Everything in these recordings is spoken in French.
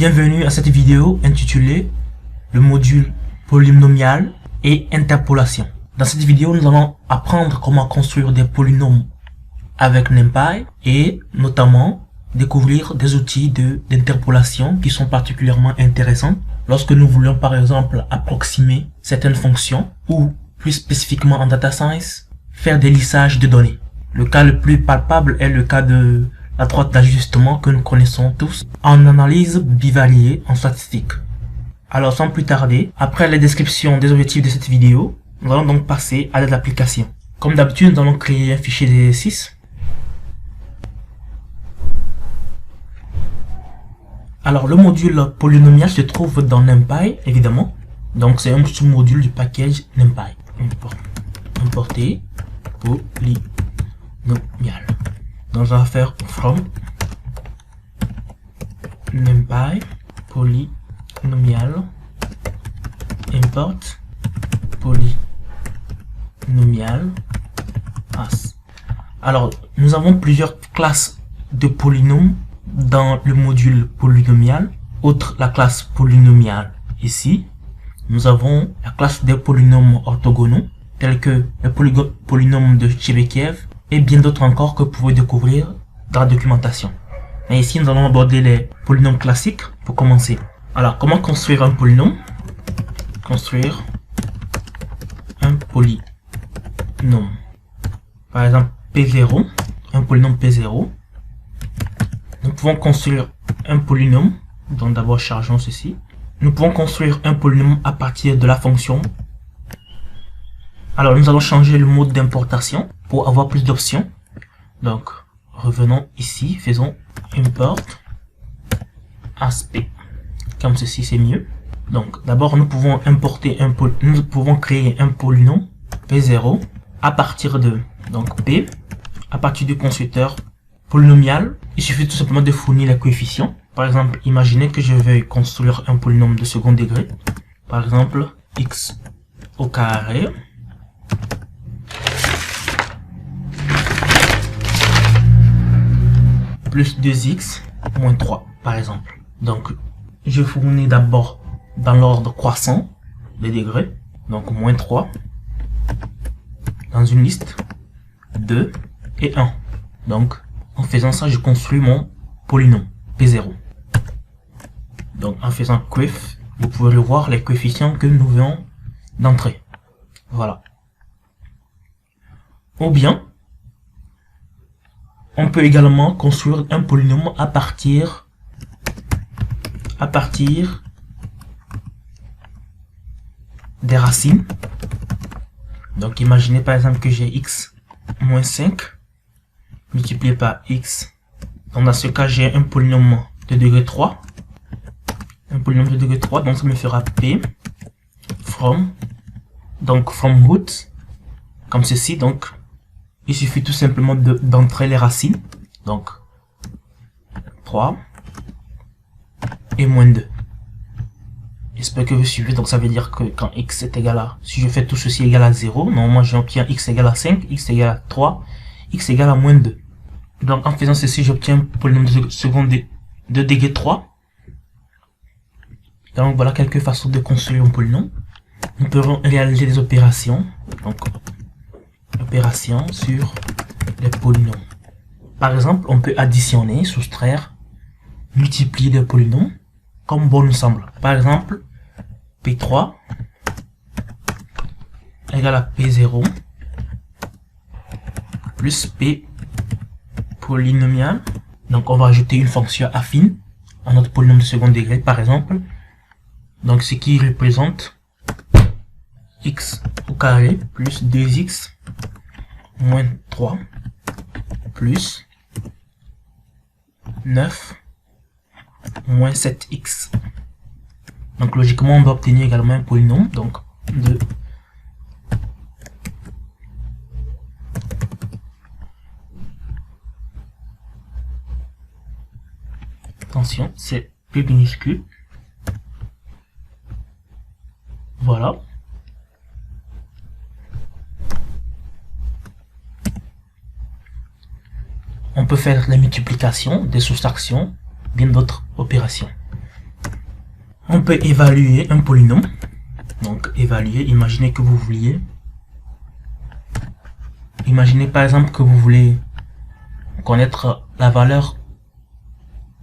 Bienvenue à cette vidéo intitulée le module polynomial et interpolation. Dans cette vidéo, nous allons apprendre comment construire des polynômes avec NumPy et notamment découvrir des outils d'interpolation qui sont particulièrement intéressants lorsque nous voulons par exemple approximer certaines fonctions ou plus spécifiquement en data science faire des lissages de données. Le cas le plus palpable est le cas de la droite d'ajustement que nous connaissons tous en analyse bivariée en statistique. Alors sans plus tarder, après la description des objectifs de cette vidéo, nous allons donc passer à l'application. Comme d'habitude, nous allons créer un fichier d'exercice. Alors le module polynomial se trouve dans NumPy, évidemment. Donc c'est un sous-module du package NumPy. Importer polynomial. Donc on va faire from NumPy polynomial import polynomial as. Alors nous avons plusieurs classes de polynômes dans le module polynomial. Outre la classe polynomiale ici, nous avons la classe des polynômes orthogonaux tels que le polynôme de Chebekev et bien d'autres encore que vous pouvez découvrir dans la documentation. Mais ici, nous allons aborder les polynômes classiques pour commencer. Alors, comment construire un polynôme? Construire un polynôme. Par exemple, P0, un polynôme P0. Nous pouvons construire un polynôme. Donc d'abord, chargeons ceci. Nous pouvons construire un polynôme à partir de la fonction. Alors, nous allons changer le mode d'importation pour avoir plus d'options. Donc, revenons ici, faisons import aspect. Comme ceci, c'est mieux. Donc, d'abord, nous pouvons créer un polynôme P0 à partir de, donc P, à partir du constructeur polynomial. Il suffit tout simplement de fournir les coefficients. Par exemple, imaginez que je veuille construire un polynôme de second degré. Par exemple, x au carré plus 2x moins 3, par exemple. Donc, je fournis d'abord dans l'ordre croissant des degrés, donc moins 3, dans une liste, 2 et 1. Donc, en faisant ça, je construis mon polynôme, P0. Donc, en faisant coef, vous pouvez voir les coefficients que nous venons d'entrer. Voilà. Ou bien, on peut également construire un polynôme à partir des racines. Donc imaginez par exemple que j'ai x moins 5 multiplié par x. Donc dans ce cas j'ai un polynôme de degré 3. Un polynôme de degré 3, donc ça me fera p from root comme ceci. Donc il suffit tout simplement d'entrer les racines. Donc 3 et moins 2. J'espère que vous suivez. Donc ça veut dire que quand x est égal à, si je fais tout ceci égal à 0, normalement j'obtiens x égale à 5, x égale à 3, x égale à moins 2. Donc en faisant ceci, j'obtiens un polynôme de second de degré 3. Donc voilà quelques façons de construire un polynôme. Nous pouvons réaliser des opérations. Donc opération sur les polynômes. Par exemple, on peut additionner, soustraire, multiplier des polynômes comme bon nous semble. Par exemple, P3 égale à P0 plus P polynomial. Donc on va ajouter une fonction affine à notre polynôme de second degré, par exemple. Donc ce qui représente x au carré plus 2x moins 3 plus 9 moins 7x. Donc logiquement on va obtenir également un polynôme donc de attention, c'est P minuscule. Voilà. On peut faire la multiplication, des soustractions, bien d'autres opérations. On peut évaluer un polynôme. Donc évaluer, imaginez que vous vouliez. Imaginez par exemple que vous voulez connaître la valeur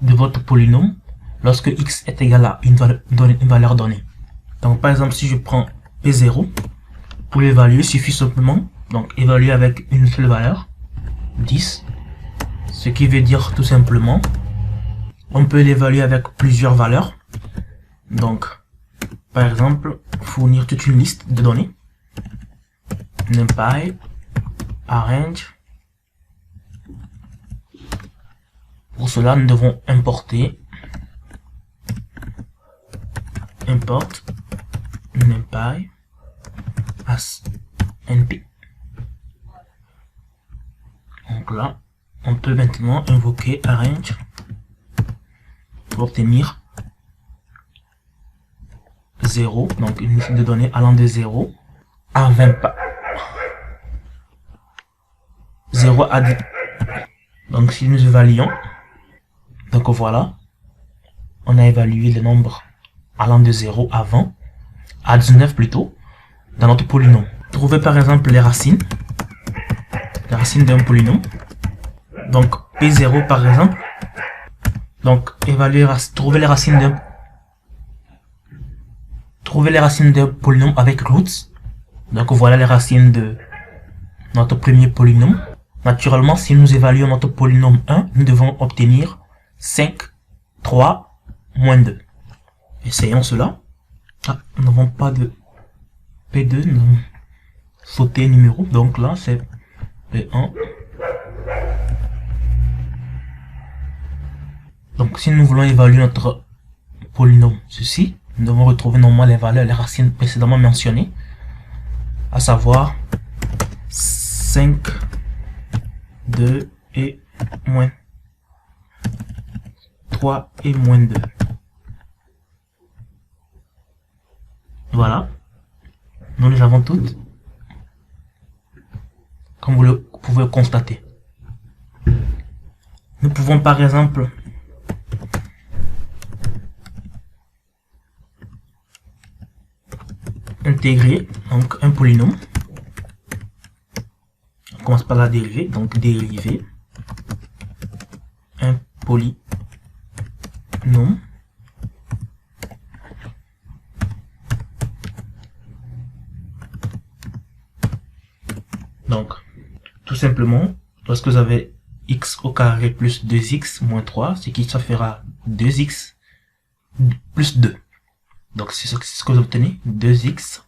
de votre polynôme lorsque x est égal à une valeur donnée. Donc par exemple, si je prends P0, pour l'évaluer, il suffit simplement donc évaluer avec une seule valeur, 10, ce qui veut dire tout simplement, on peut l'évaluer avec plusieurs valeurs. Donc par exemple, fournir toute une liste de données, numpy, arrange. Pour cela, nous devons importer import numpy as np. Donc là, on peut maintenant invoquer arrange pour obtenir 0, donc une liste de données allant de 0 à 20 pas. 0 à 10. Donc si nous évaluons, donc voilà, on a évalué le nombre allant de 0 à 20, à 19 plutôt, dans notre polynôme. Trouver par exemple les racines d'un polynôme. Donc P0 par exemple, donc évaluer, trouver les racines d'un polynôme avec roots. Donc voilà les racines de notre premier polynôme. Naturellement, si nous évaluons notre polynôme 1, nous devons obtenir 5, 3, moins 2. Essayons cela. Ah, nous n'avons pas de P2, nous avons sauté numéro. Donc là, c'est P1. Donc si nous voulons évaluer notre polynôme, ceci, nous devons retrouver normalement les valeurs, les racines précédemment mentionnées, à savoir 5, 2 et moins 3 et moins 2. Voilà. Nous les avons toutes. Comme vous le pouvez constater. Nous pouvons par exemple intégrer donc un polynôme. On commence par la dérivée, donc dériver un polynôme. Donc, tout simplement, lorsque vous avez x au carré plus 2x moins 3, ce qui ça fera 2x plus 2. Donc, c'est ce que vous obtenez, 2x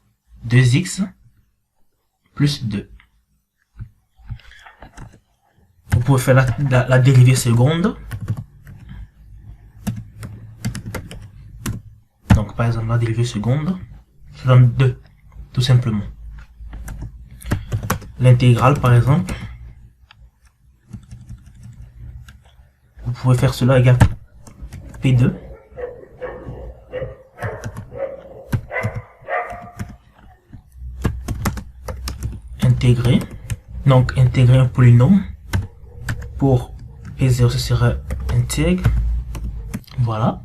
plus 2. Vous pouvez faire la dérivée seconde. Donc, par exemple, la dérivée seconde, ça donne 2, tout simplement. L'intégrale, par exemple, vous pouvez faire cela égale P2 intégrer, donc intégrer un polynôme. Pour P0, ce sera intègre. Voilà.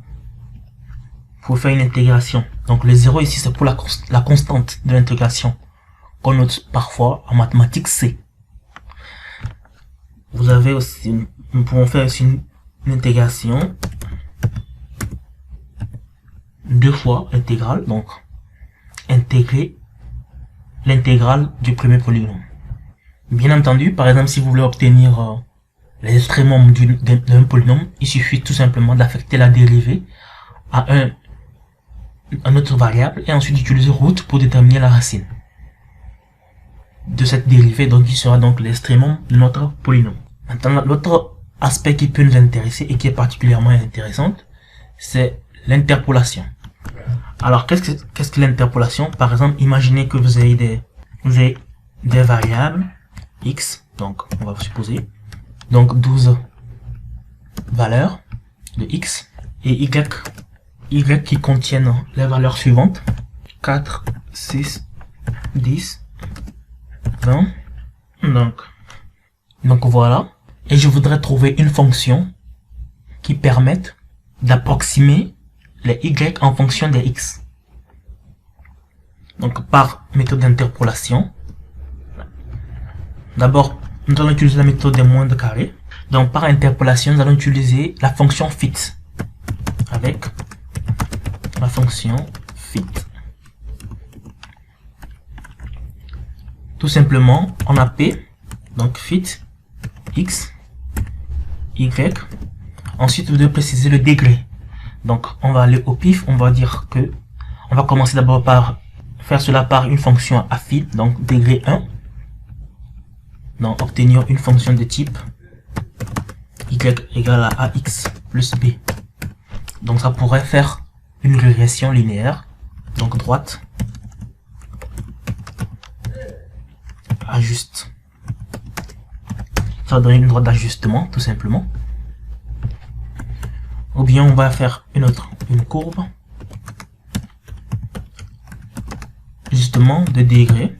Pour faire une intégration. Donc le 0 ici, c'est pour la constante de l'intégration qu'on note parfois en mathématiques C. Vous avez aussi, nous pouvons faire aussi une intégration 2 fois intégrale, donc intégrer l'intégrale du premier polynôme. Bien entendu, par exemple, si vous voulez obtenir les extrémums d'un polynôme, il suffit tout simplement d'affecter la dérivée à un autre variable et ensuite d'utiliser root pour déterminer la racine de cette dérivée, donc qui sera donc l'extrémum de notre polynôme. Maintenant, l'autre aspect qui peut nous intéresser et qui est particulièrement intéressante, c'est l'interpolation. Alors, qu'est-ce que l'interpolation? Par exemple, imaginez que vous avez des variables x, donc on va supposer, donc 12 valeurs de x et y qui contiennent les valeurs suivantes, 4, 6, 10, 20. Donc voilà. Et je voudrais trouver une fonction qui permette d'approximer les y en fonction des x. Donc par méthode d'interpolation, d'abord nous allons utiliser la méthode des moins de carré. Donc par interpolation, nous allons utiliser la fonction fit avec la fonction fit. Tout simplement, on a p, donc fit x, y. Ensuite, vous devez préciser le degré. Donc, on va aller au pif. On va dire que on va commencer d'abord par faire cela par une fonction affine, donc degré 1. Donc, obtenir une fonction de type y égale à ax plus b. Donc, ça pourrait faire une régression linéaire. Donc, droite ajuste. Ça va donner une droite d'ajustement, tout simplement. Ou bien on va faire une courbe justement de degré.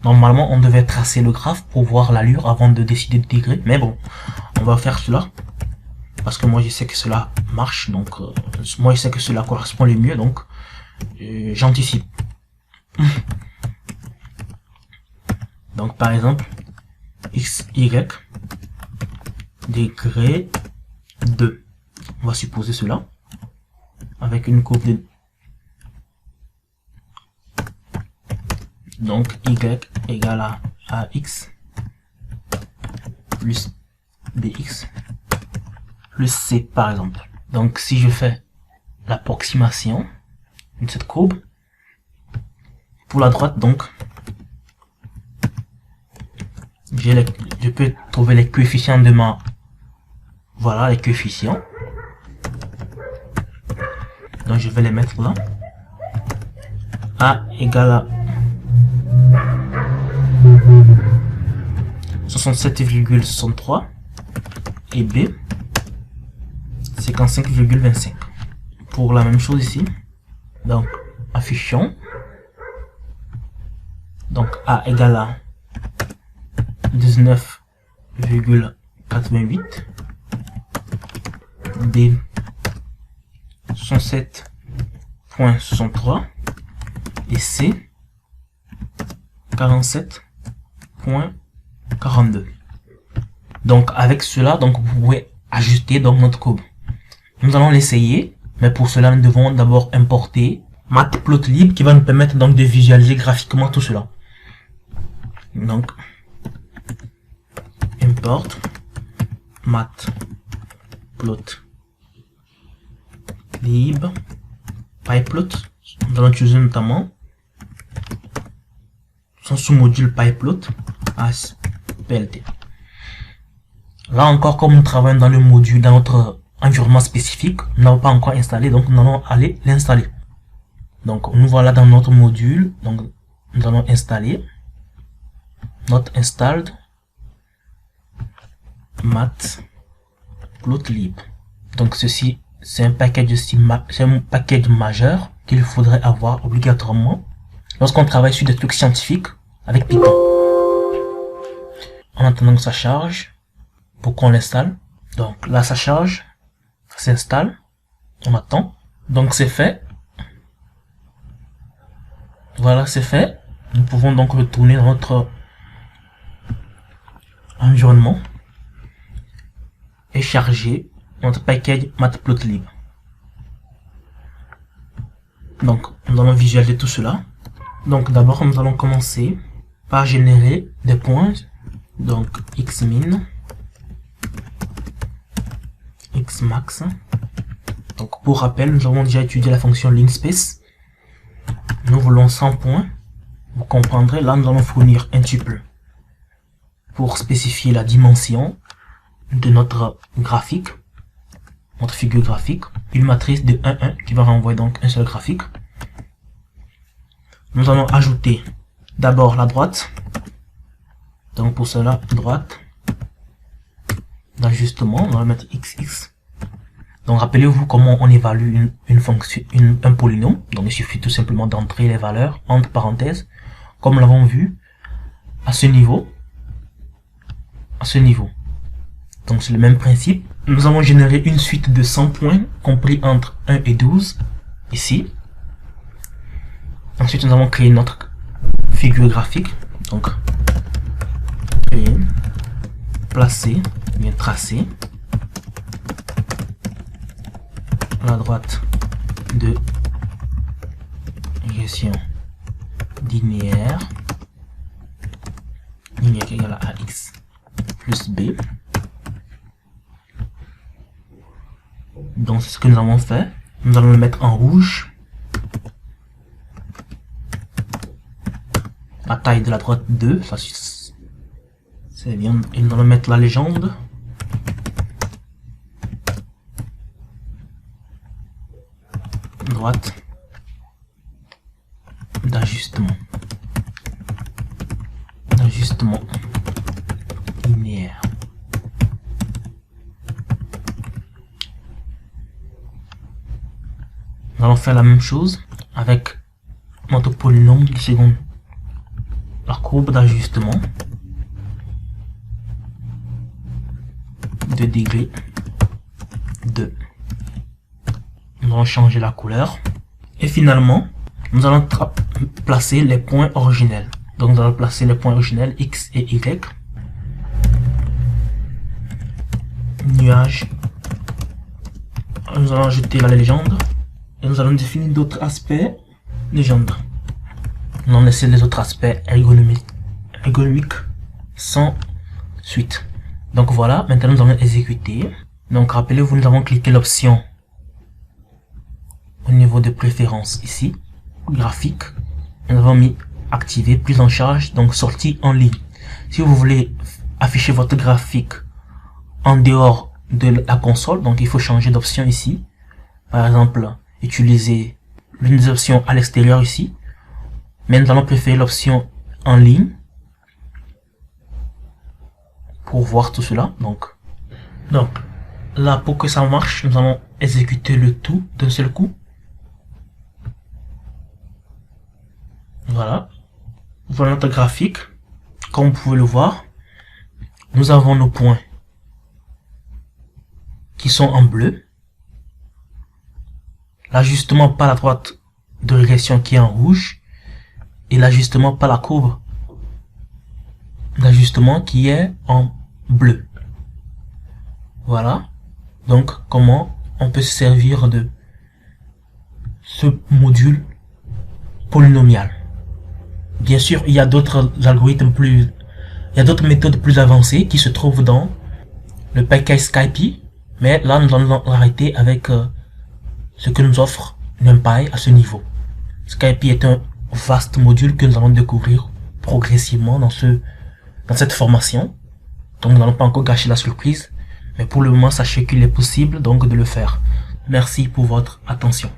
Normalement on devait tracer le graphe pour voir l'allure avant de décider de degré, mais bon, on va faire cela parce que moi je sais que cela marche, donc moi je sais que cela correspond le mieux, donc j'anticipe. Donc par exemple x, y, degré 2. On va supposer cela avec une courbe de... Donc y égale à ax plus bx plus c par exemple. Donc si je fais l'approximation de cette courbe pour la droite, donc je peux trouver les coefficients de ma... Voilà les coefficients. Donc je vais les mettre là. A égale à 67,63 et B 55,25. Pour la même chose ici. Donc affichons. Donc A égale à 19,88, B 67,63 et C 47,42. Donc avec cela, donc vous pouvez ajuster donc notre courbe. Nous allons l'essayer, mais pour cela nous devons d'abord importer Matplotlib qui va nous permettre donc de visualiser graphiquement tout cela. Donc import matplotlib pyplot. Nous allons utiliser notamment son sous-module pyplot ASPLT. Là encore, comme nous travaillons dans le module, dans notre environnement spécifique, nous n'avons pas encore installé, donc nous allons aller l'installer. Donc nous voilà dans notre module, donc nous allons installer notre installed matplotlib. Donc ceci c'est un package majeur qu'il faudrait avoir obligatoirement lorsqu'on travaille sur des trucs scientifiques avec Python. En attendant que ça charge pour qu'on l'installe. Donc là ça charge, ça s'installe, on attend. Donc c'est fait. Voilà, c'est fait. Nous pouvons donc retourner dans notre environnement et charger notre package matplotlib. Donc nous allons visualiser tout cela. Donc d'abord nous allons commencer par générer des points. Donc xmin, xmax. Donc pour rappel, nous avons déjà étudié la fonction linspace. Nous voulons 100 points. Vous comprendrez, là nous allons fournir un tuple pour spécifier la dimension de notre graphique, notre figure graphique, une matrice de 1, 1 qui va renvoyer donc un seul graphique. Nous allons ajouter d'abord la droite. Donc pour cela, droite d'ajustement, on va mettre xx. Donc rappelez-vous comment on évalue une fonction, un polynôme. Donc il suffit tout simplement d'entrer les valeurs entre parenthèses, comme nous l'avons vu à ce niveau. Donc c'est le même principe. nous avons généré une suite de 100 points compris entre 1 et 12 ici. Ensuite, nous avons créé notre figure graphique. Donc, créer, placer, bien tracer. À la droite de régression linéaire égale à ax plus b. Donc c'est ce que nous avons fait. Nous allons le mettre en rouge. La taille de la droite 2, ça c'est bien. Et nous allons mettre la légende. Droite d'ajustement linéaire. Nous allons faire la même chose avec notre polynôme de seconde. La courbe d'ajustement de degré 2. Nous allons changer la couleur. Et finalement, nous allons placer les points originels. Donc nous allons placer les points originels X et Y. Nuage. Nous allons ajouter la légende. Et nous allons définir d'autres aspects légende. Nous allons laisser les autres aspects ergonomiques sans suite. Donc voilà, maintenant nous allons exécuter. Donc rappelez-vous, nous avons cliqué l'option au niveau de préférences ici, graphique. Nous avons mis activer, prise en charge, donc sortie en ligne. Si vous voulez afficher votre graphique en dehors de la console, donc il faut changer d'option ici. Par exemple, utiliser l'une des options à l'extérieur ici. Mais nous allons préférer l'option en ligne pour voir tout cela. Donc là, pour que ça marche, nous allons exécuter le tout d'un seul coup. Voilà. Voilà notre graphique. Comme vous pouvez le voir, nous avons nos points qui sont en bleu. L'ajustement par la droite de régression qui est en rouge. Et l'ajustement par la courbe d'ajustement qui est en bleu. Voilà. Donc, comment on peut se servir de ce module polynomial. Bien sûr, il y a d'autres algorithmes il y a d'autres méthodes plus avancées qui se trouvent dans le package Scipy, mais là nous allons arrêter avec ce que nous offre NumPy à ce niveau. Scipy est un vaste module que nous allons découvrir progressivement dans cette formation. Donc nous n'allons pas encore gâcher la surprise, mais pour le moment sachez qu'il est possible donc de le faire. Merci pour votre attention.